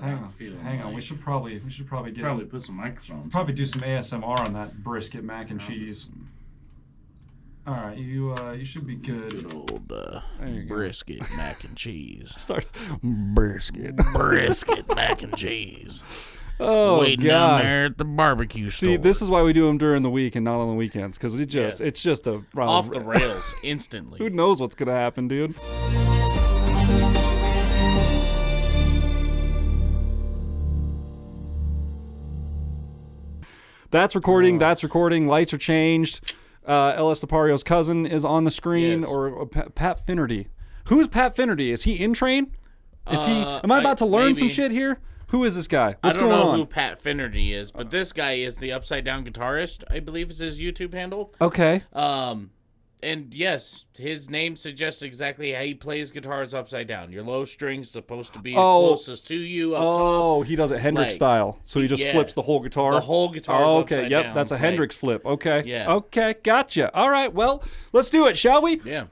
Hang on. We should probably put some microphones. Probably do some ASMR on that brisket mac and cheese. All right, you should be good. Good old brisket mac and cheese. Start brisket mac and cheese. Oh, waiting God. down there at the barbecue store. See, this is why we do them during the week and not on the weekends, because it's just a off the rails instantly. Who knows what's gonna happen, dude? That's recording. That's recording. Lights are changed. L.S. Tapario's cousin is on the screen, or Pat Finnerty. Who's Pat Finnerty? Is he in train? Is he? Am I about to learn some shit here? Who is this guy? What's going on? I don't know who Pat Finnerty is, but this guy is the Upside Down Guitarist, I believe is his YouTube handle. Okay. And yes, his name suggests exactly how he plays guitars upside down. Your low string's supposed to be closest to you up top. Oh, he does it Hendrix style. So he just flips the whole guitar? The whole guitar is upside down. Yep, that's a Hendrix flip. Okay. Yeah. Okay, gotcha. All right, well, let's do it, shall we? Yeah.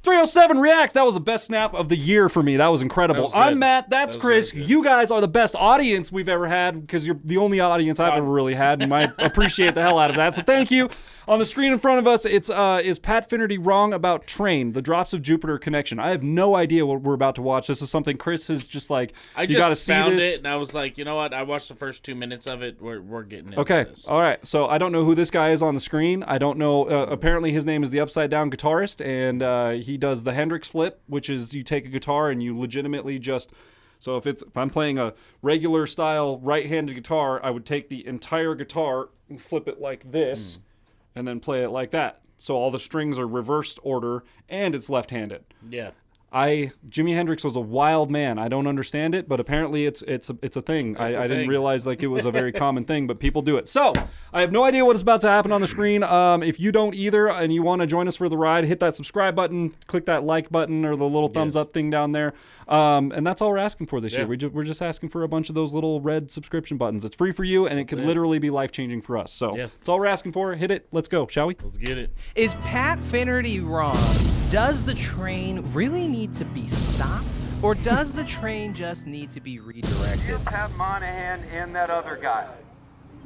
307 React. That was the best snap of the year for me. That was incredible. I'm Matt. That's Chris. You guys are the best audience we've ever had because you're the only audience I've ever really had, and I appreciate the hell out of that. So thank you. On the screen in front of us, it's is Pat Finnerty wrong about Train, the Drops of Jupiter connection? I have no idea what we're about to watch. This is something Chris is just like, I you got to see this. I just found it, and I was like, you know what? I watched the first 2 minutes of it. We're getting into this. All right. So I don't know who this guy is on the screen. I don't know. Apparently his name is the Upside Down Guitarist, and he does the Hendrix flip, which is you take a guitar and you legitimately just... So if I'm playing a regular style right-handed guitar, I would take the entire guitar and flip it like this, and then play it like that. So all the strings are reversed order, and it's left-handed. Yeah. Jimi Hendrix was a wild man. I don't understand it, but apparently it's a thing. I didn't realize like it was a very common thing, but people do it. So I have no idea what is about to happen on the screen. If you don't either, and you want to join us for the ride, hit that subscribe button, click that like button or the little thumbs up thing down there. And that's all we're asking for this year. We're just asking for a bunch of those little red subscription buttons. It's free for you, and it could literally be life changing for us. So that's all we're asking for. Hit it. Let's go, shall we? Let's get it. Is Pat Finnerty wrong? Does the train really need to be stopped? Or does the train just need to be redirected? You, Pat Monahan, and that other guy.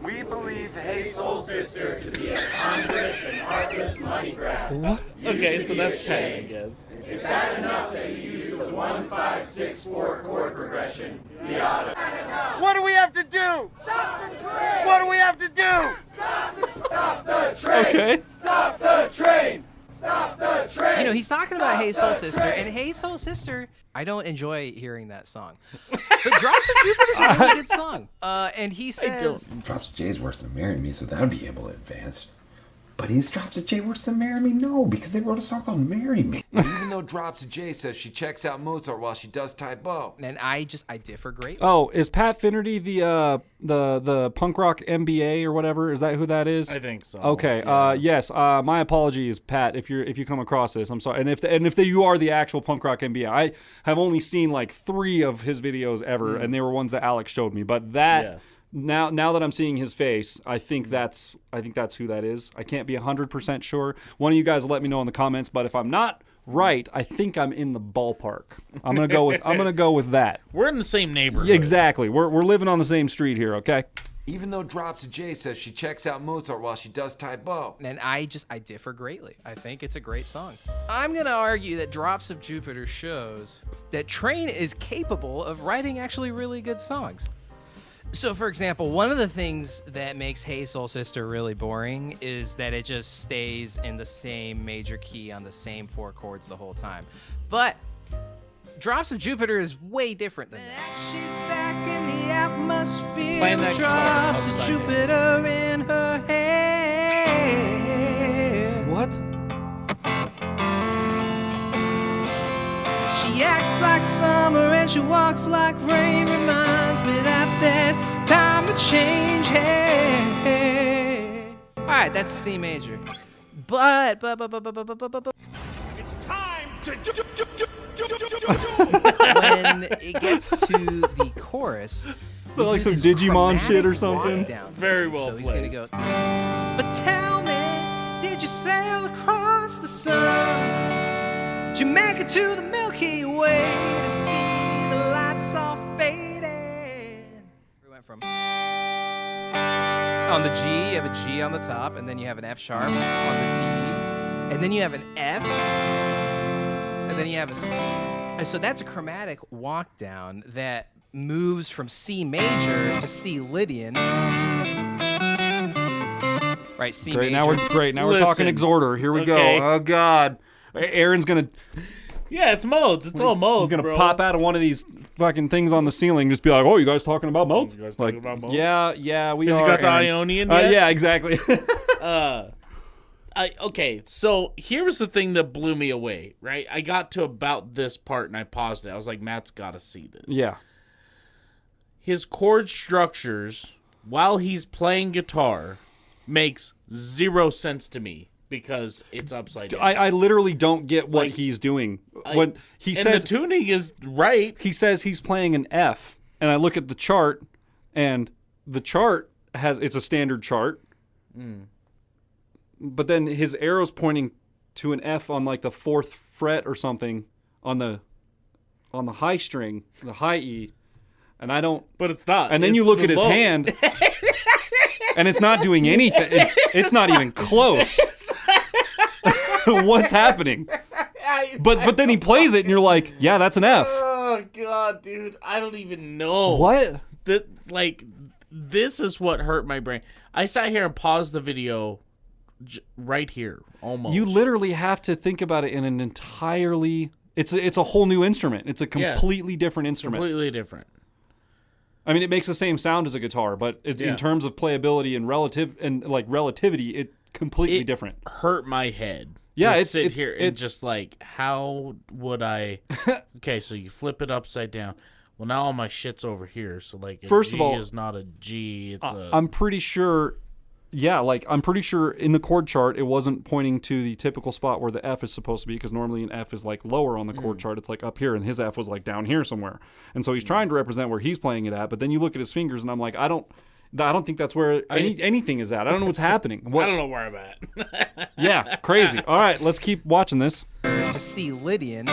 We believe Hey Soul Sister to be a ponderous and artless money grab. What? Okay, so that's Pat, I guess. Is that enough that you use the 1-5-6-4 chord progression? What do we have to do? Stop the train! What do we have to do? Stop the train! Okay. Stop the train! Stop the train! You know, he's talking about Hey Soul Sister, and Hey Soul Sister, I don't enjoy hearing that song. But Drops of Jupiter is a really good song. And he says... Drops of J is worse than Marry Me, so that would be able to advance. But is Drops of J worse than Marry Me? No, because they wrote a song called Marry Me. Even though Drops of J says she checks out Mozart while she does Tai Bo. And I differ greatly. Oh, is Pat Finnerty the punk rock MBA or whatever? Is that who that is? I think so. Okay. Yeah. Yes. My apologies, Pat, if you come across this. I'm sorry. And if you are the actual punk rock MBA, I have only seen like 3 of his videos ever, and they were ones that Alex showed me. But that. Yeah. Now that I'm seeing his face, I think that's who that is. I can't be 100% sure. One of you guys will let me know in the comments. But if I'm not right, I think I'm in the ballpark. I'm gonna go with that. We're in the same neighborhood. Exactly. We're living on the same street here. Okay. Even though Drops of J says she checks out Mozart while she does Tai Bo. And I differ greatly. I think it's a great song. I'm going to argue that Drops of Jupiter shows that Train is capable of writing actually really good songs. So, for example, one of the things that makes Hey Soul Sister really boring is that it just stays in the same major key on the same 4 chords the whole time. But Drops of Jupiter is way different than that. She's back in the atmosphere with drops of Jupiter in her hair. What? She acts like summer and she walks like rain. Reminds me that there's time to change. Hey. All right, that's C major. But It's time to do. when it gets to the chorus, So like some Digimon shit or something. Very well so placed. He's gonna go. But tell me, did you sail across the sun? Did you make it to the Milky Way to see the lights all faded? On the G, you have a G on the top, and then you have an F sharp on the D, and then you have an F, and then you have a C. And so that's a chromatic walk down that moves from C major to C Lydian. Right, C Great. major. Now we're talking exorder. Here we go. Oh God, Aaron's gonna. Yeah, it's modes. It's all modes. He's gonna pop out of one of these fucking things on the ceiling, just be like, "Oh, you guys talking about modes?" You guys Like, talking about modes? yeah, we Has are. he got to Aaron. Ionian yet? Yeah, exactly. Okay, so here was the thing that blew me away, right? I got to about this part and I paused it. I was like, Matt's got to see this. Yeah. His chord structures, while he's playing guitar, makes 0 sense to me because it's upside down. I literally don't get what he's doing. When he says the tuning is right. He says he's playing an F, and I look at the chart, and the chart it's a standard chart. But then his arrow's pointing to an F on like the 4th fret or something on the high string, the high E, and I don't. But it's not. And then it's you look at his low. hand, and it's not doing anything. It's not even close. What's happening? But then he plays it, and you're like, yeah, that's an F. Oh God, dude, I don't even know What? This is what hurt my brain. I sat here and paused the video right here, almost. You literally have to think about it in an entirely. It's a whole new instrument. It's a completely different instrument. Completely different. I mean, it makes the same sound as a guitar, but in terms of playability and relativity, it's completely different. Hurt my head. Yeah, to sit here and just like, how would I? Okay, so you flip it upside down. Well, now all my shit's over here. So like, first of all, is not a G. It's I'm pretty sure. Yeah, I'm pretty sure in the chord chart it wasn't pointing to the typical spot where the F is supposed to be, because normally an F is like lower on the chord chart. It's like up here, and his F was like down here somewhere. And so he's trying to represent where he's playing it at. But then you look at his fingers, and I'm like, I don't think that's where anything is at. I don't know what's happening. I don't know where I'm at. Yeah, crazy. All right, let's keep watching this. To C Lydian.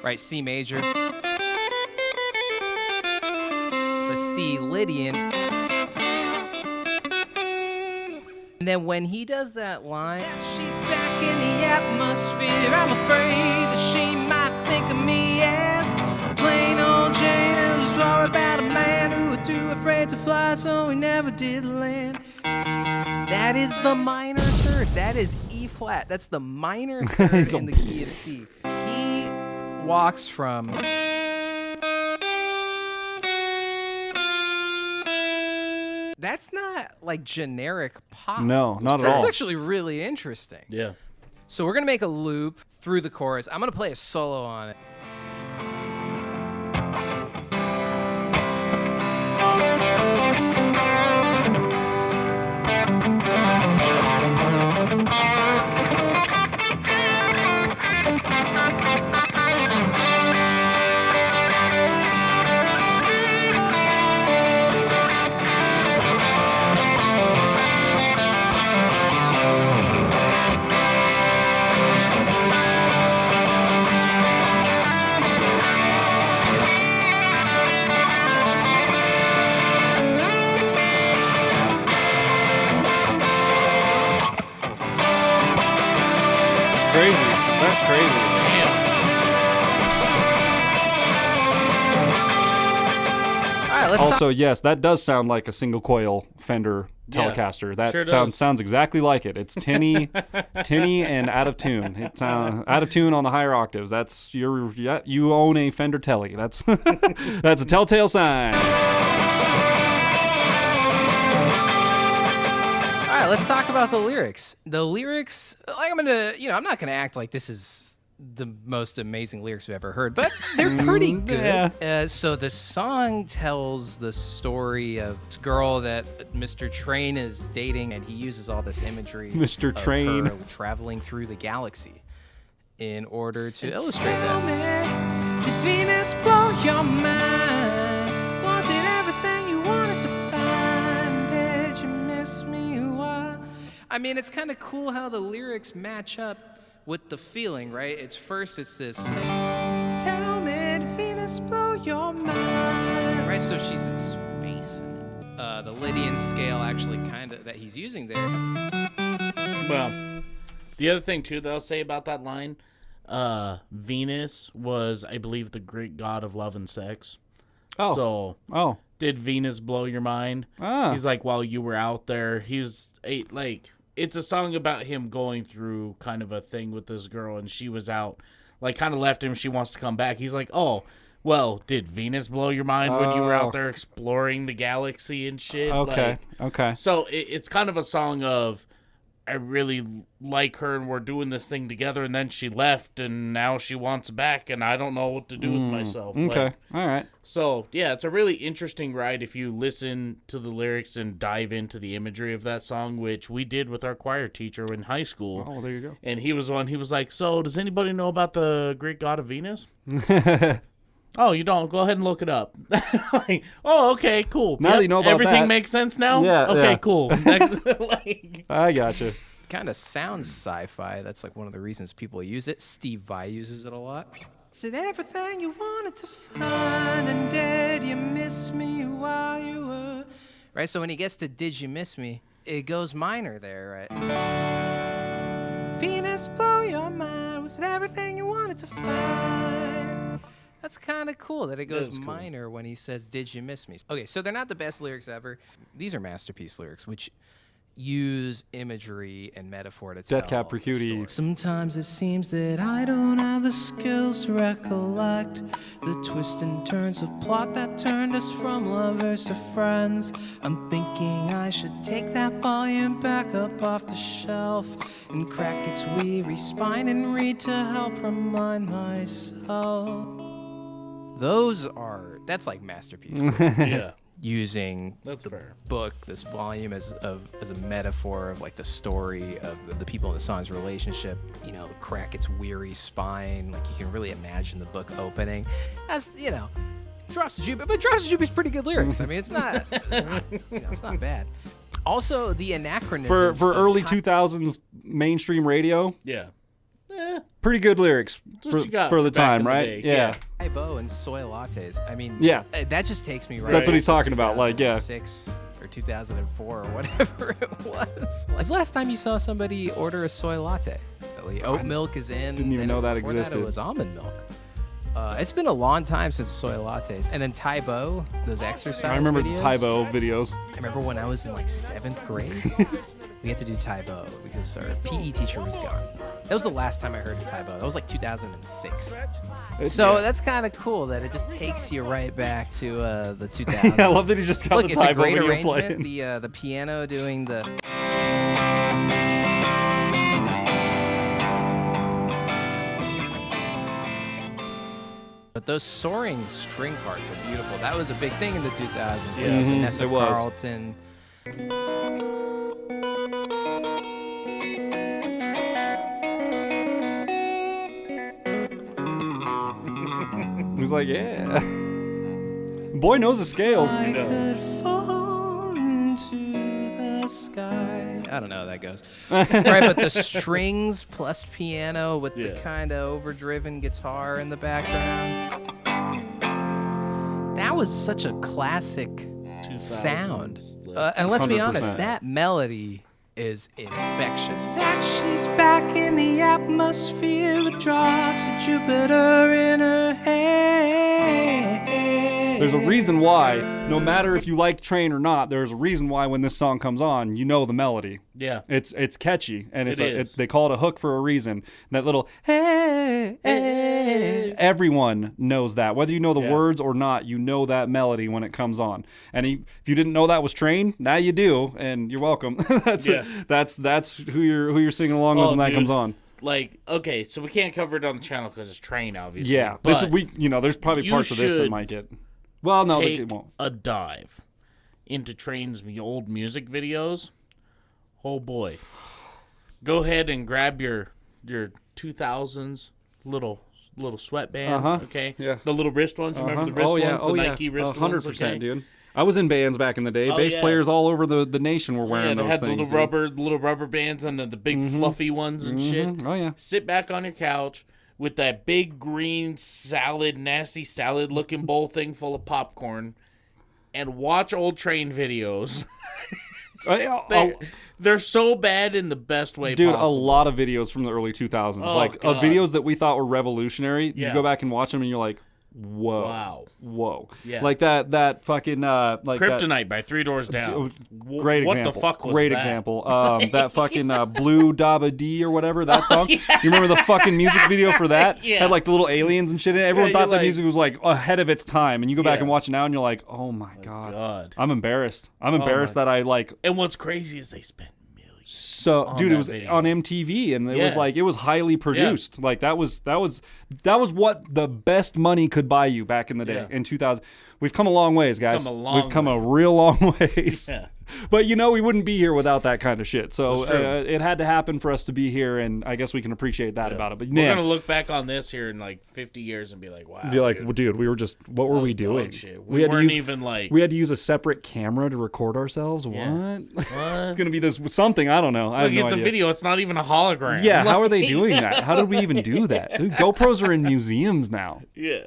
Right, C major. The C Lydian. And then when he does that line, she's back in the atmosphere, I'm afraid that she might think of me as a plain old Jane and a story about a man who was too afraid to fly, so he never did land. That is the minor third. That is E flat. That's the minor third in the key of C. He walks from that's not like generic pop. No, not at all. That's actually really interesting. Yeah. So we're gonna make a loop through the chorus. I'm gonna play a solo on it. Crazy. That's crazy. Damn. All right, let's Also, yes, that does sound like a single coil Fender Telecaster. That sure does. sounds exactly like it. It's tinny and out of tune. It's out of tune on the higher octaves. That's you own a Fender Tele. That's that's a telltale sign. All right, let's talk about the lyrics. The lyrics, like I'm not gonna act like this is the most amazing lyrics we've ever heard, but they're pretty good. Yeah. So the song tells the story of this girl that Mr. Train is dating, and he uses all this imagery Mr. of Train. her traveling through the galaxy in order to illustrate that. Did Venus blow your mind? Was it everything you wanted to find? Did you miss me? What? I mean, it's kind of cool how the lyrics match up with the feeling, right? It's this, tell me, did Venus blow your mind? Right, so she's in space. the Lydian scale actually kind of that he's using there. Well, the other thing too that I'll say about that line, Venus was, I believe, the Greek god of love and sex. Oh. So, did Venus blow your mind? He's like, while you were out there, it's a song about him going through kind of a thing with this girl, and she was out, like, kind of left him. She wants to come back. He's like, oh, well, did Venus blow your mind when you were out there exploring the galaxy and shit? Okay. So it's kind of a song of, I really like her and we're doing this thing together, and then she left and now she wants back and I don't know what to do with myself. Okay. All right. So, yeah, it's a really interesting ride if you listen to the lyrics and dive into the imagery of that song, which we did with our choir teacher in high school. Oh, there you go. And he was like, so does anybody know about the Greek god of Venus? Oh, you don't? Go ahead and look it up. Like, oh, okay, cool. Now that you know about everything that. makes sense now? Yeah. Okay, yeah. cool. Next, I gotcha. Kind of sounds sci-fi. That's like one of the reasons people use it. Steve Vai uses it a lot. Said everything you wanted to find, and did you miss me while you were... Right, so when he gets to Did You Miss Me, it goes minor there, right? Venus, blow your mind, was it everything you wanted to find? That's kind of cool that it goes minor when he says, Did you miss me? Okay, so they're not the best lyrics ever. These are masterpiece lyrics, which use imagery and metaphor to tell Death Cab for the Cutie. story. Sometimes it seems that I don't have the skills to recollect the twists and turns of plot that turned us from lovers to friends. I'm thinking I should take that volume back up off the shelf and crack its weary spine and read to help remind myself. That's like masterpiece. yeah, Using that's the fair. book, this volume as a metaphor of like the story of the people in the song's relationship, crack its weary spine. Like you can really imagine the book opening. As Drops of Jupiter, but Drops of Jupiter is pretty good lyrics. I mean, it's not bad. Also, the anachronism For early 2000s mainstream radio, Yeah. pretty good lyrics That's what you got for the back time, in the right? day. Yeah. Tybo and soy lattes. I mean, Yeah. that just takes me right. That's what he's to talking about, like, yeah. 2006 or 2004 or whatever it was. When's the last time you saw somebody order a soy latte? Really? Oat milk is in. Didn't even and know that before existed. It was almond milk. It's been a long time since soy lattes. And then Tybo, those exercise I remember videos. the Tybo videos. I remember when I was in like 7th grade, we had to do Tybo because our PE teacher was gone. That was the last time I heard of Tybo. That was like 2006. So that's kind of cool that it just takes you right back to the 2000s. I love that he just got Look, the it's a Tybo great video arrangement. playing. The piano doing the. But those soaring string parts are beautiful. That was a big thing in the 2000s. Yeah, Vanessa it was. Carlton. He's like, yeah. Boy knows the scales. I could fall into the sky. I don't know how that goes. Right, but the strings plus piano with the kind of overdriven guitar in the background. That was such a classic sound. And let's be honest, 100%. that melody is infectious. That she's back in the atmosphere with drops of Jupiter in her hair. There's a reason why, no matter if you like Train or not, there's a reason why when this song comes on, you know the melody. Yeah. It's catchy, and they call it a hook for a reason. That little hey, hey, everyone knows that. Whether you know the words or not, you know that melody when it comes on. And if you didn't know that was Train, now you do, and you're welcome. That's who you're singing along with when that comes on. Like, okay, so we can't cover it on the channel because it's Train, obviously. Yeah, but there's probably parts of this that might get. Well, no, they take won't. a dive into Train's old music videos. Oh boy, go ahead and grab your 2000s little sweatband. Okay, yeah, the little wrist ones. Remember the wrist ones, the Nike wrist 100%, ones. Okay? Dude. I was in bands back in the day. Bass players all over the nation were wearing they those had things. the little rubber bands and the big fluffy ones and shit. Oh yeah. Sit back on your couch with that big green salad, nasty salad looking bowl thing full of popcorn, and watch old Train videos. They're so bad in the best way possible. Dude, a lot of videos from the early 2000s. Videos that we thought were revolutionary. You go back and watch them and you're like, whoa. Yeah. Like that fucking like Kryptonite by Three Doors Down. Great what example. The fuck was Great that? example. That fucking Blue Dabba Dee or whatever, that song. You remember the fucking music video for that? Had like the little aliens and shit in it. Everyone thought that music was like ahead of its time, and you go back and watch it now and you're like, oh my god. I'm embarrassed. That I like. And what's crazy is they spent So, dude, it was on MTV, and it was like it was highly produced. Yeah. Like that was what the best money could buy you back in the day in 2000. We've come a long ways, guys. We've come a real long ways. Yeah. But we wouldn't be here without that kind of shit. So it had to happen for us to be here, and I guess we can appreciate that about it. But we're gonna look back on this here in like 50 years and be like, wow. Be like, dude, we were just what were we doing? We weren't even like. We had to use a separate camera to record ourselves. What? It's gonna be this something I don't know. I have no idea. A video. It's not even a hologram. Yeah. How are they doing that? How did we even do that? Dude, GoPros are in museums now. Yeah.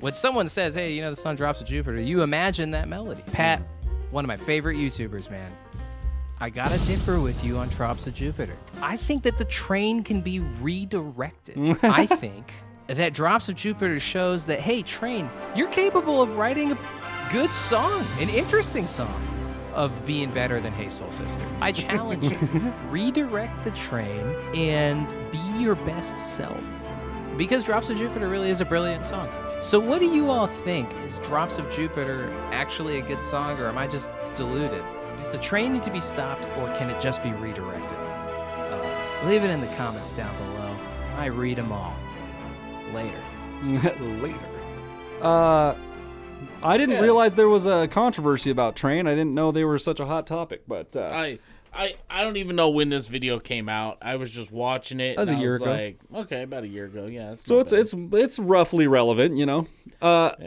When someone says, hey, the sun drops of Jupiter, you imagine that melody. Pat, one of my favorite YouTubers, man. I gotta differ with you on Drops of Jupiter. I think that the train can be redirected. I think that Drops of Jupiter shows that, hey, train, you're capable of writing a good song, an interesting song, of being better than Hey Soul Sister. I challenge you. Redirect the train and be your best self. Because Drops of Jupiter really is a brilliant song. So what do you all think? Is Drops of Jupiter actually a good song, or am I just deluded? Does the train need to be stopped, or can it just be redirected? Leave it in the comments down below. I read them all. Later. I didn't realize there was a controversy about Train. I didn't know they were such a hot topic, but I don't even know when this video came out. I was just watching it. That was a year ago. Like, okay, about a year ago. Yeah. So it's roughly relevant, I've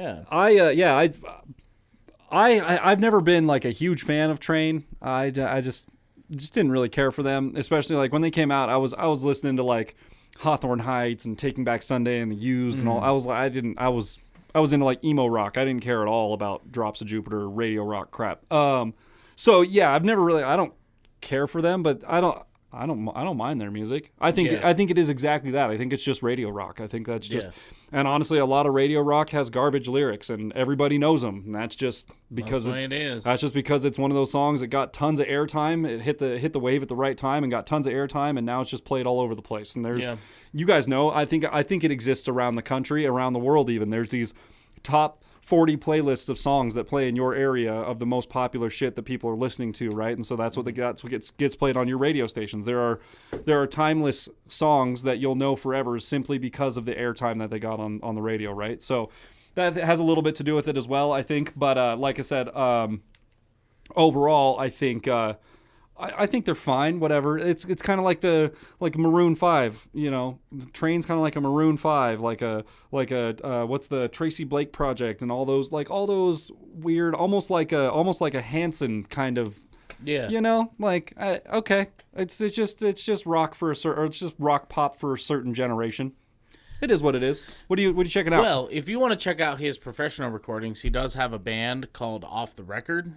never been like a huge fan of Train. I just didn't really care for them, especially like when they came out. I was listening to like Hawthorne Heights and Taking Back Sunday and The Used and all. I was into like emo rock. I didn't care at all about Drops of Jupiter, radio rock crap. So yeah, I've never really. I don't care for them, but I don't mind their music. I think it is exactly that. I think it's just radio rock. I think that's just, and honestly, a lot of radio rock has garbage lyrics, and everybody knows them. And that's just because that's just because it's one of those songs that got tons of airtime. It hit the wave at the right time and got tons of airtime, and now it's just played all over the place. And there's, you guys know, I think it exists around the country, around the world even. There's these top 40 playlists of songs that play in your area of the most popular shit that people are listening to, right? And so that's what gets played on your radio stations. There are timeless songs that you'll know forever simply because of the airtime that they got on the radio, right? So that has a little bit to do with it as well, I think. But like I said, overall, I think they're fine. Whatever. It's kind of like Maroon 5. Train's kind of like a Maroon 5, like a what's the Tracy Blake Project and all those weird, almost like a Hanson kind of. Yeah. Okay. It's just rock for a certain, or it's just rock pop for a certain generation. It is what it is. What are you checking out? Well, if you want to check out his professional recordings, he does have a band called Off the Record,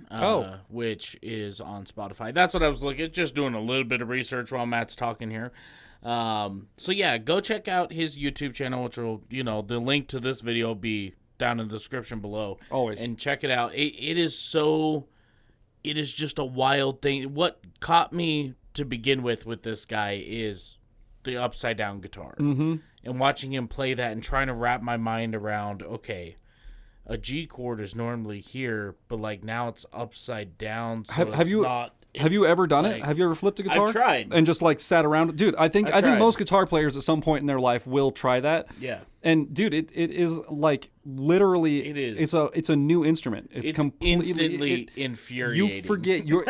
which is on Spotify. That's what I was looking at, just doing a little bit of research while Matt's talking here. So yeah, go check out his YouTube channel, which will, the link to this video will be down in the description below. Always. And check it out. It is just a wild thing. What caught me to begin with this guy is the upside down guitar. Mm-hmm. And watching him play that and trying to wrap my mind around, okay, a G chord is normally here, but like now it's upside down. So have you ever done it? Have you ever flipped a guitar? I've tried. And just like sat around? Dude, I think most guitar players at some point in their life will try that. Yeah. And dude, it is like literally it is. It's a new instrument. It's completely instantly infuriating. You forget you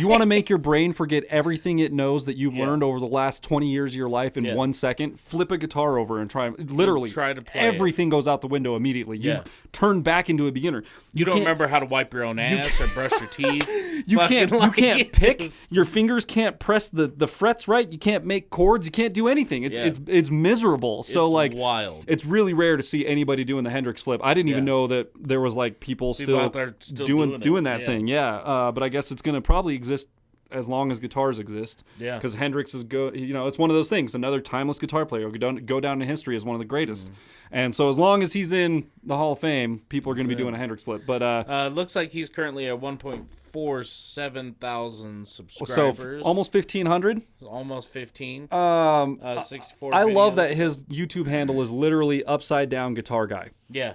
want to make your brain forget everything it knows that you've learned over the last 20 years of your life in 1 second. Flip a guitar over and try to play everything goes out the window immediately. You turn back into a beginner. You don't remember how to wipe your own ass or brush your teeth. You can't pick. Your fingers can't press the frets right. You can't make chords. You can't do anything. It's miserable. So it's like wild. It's it's really rare to see anybody doing the Hendrix flip. I didn't even know that there was like people still out there still doing that thing. Yeah, but I guess it's going to probably exist as long as guitars exist. Yeah. Because Hendrix is it's one of those things. Another timeless guitar player will go down in history as one of the greatest. And so as long as he's in the Hall of Fame, people are going to be doing a Hendrix flip. But looks like he's currently at 1.47 thousand subscribers. So almost 1,500. Almost 15. 64. I love videos. that his YouTube handle is literally Upside Down Guitar Guy. Yeah,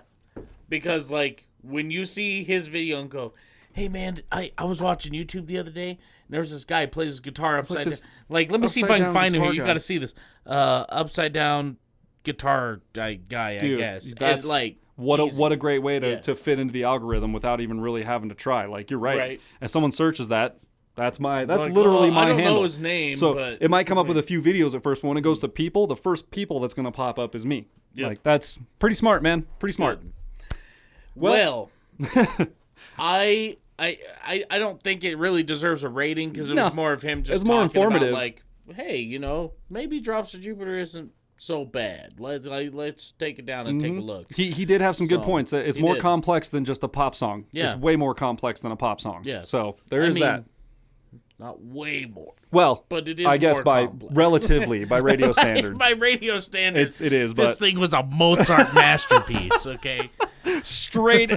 because like when you see his video and go, "Hey man, I was watching YouTube the other day. And there's this guy who plays his guitar upside down. Like, let me see if I can find him here. You got to see this. Upside down guitar guy, Dude, I guess. That's like what a great way to fit into the algorithm without even really having to try. Like, you're right. As someone searches that, that's literally my handle. I don't know his name, so but it might come up with a few videos at first, but when it goes to people, the first people that's going to pop up is me. Yep. Like, that's pretty smart, man. Pretty smart. Well, I don't think it really deserves a rating because it was more of him just more talking informative. about, like, hey, maybe Drops of Jupiter isn't so bad. Let's take it down and take a look. He did have some good points. It's more complex than just a pop song. Yeah. It's way more complex than a pop song. Yeah. So there is that. Not way more. Well, but it is I guess more complex. Relatively by radio standards. By radio standards, it is. But this thing was a Mozart masterpiece. Okay. straight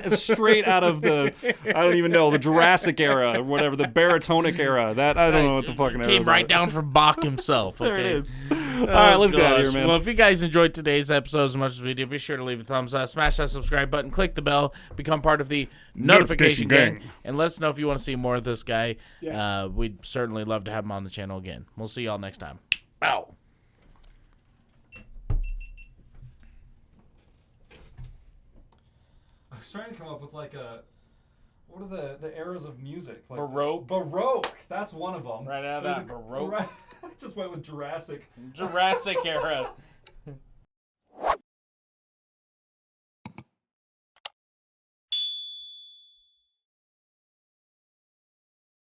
out of the I don't even know, the Jurassic era or whatever, the baritonic era. That I don't know what the fucking era came right down from Bach himself. Okay? There it is. All right, let's get out of here, man. Well, if you guys enjoyed today's episode as much as we did, be sure to leave a thumbs up, smash that subscribe button, click the bell, become part of the notification gang, and let us know if you want to see more of this guy. Yeah. We'd certainly love to have him on the channel again. We'll see y'all next time. Ow. I was trying to come up with what are the eras of music? Like Baroque. Baroque. That's one of them. Right out of that Baroque. I just went with Jurassic. Jurassic era.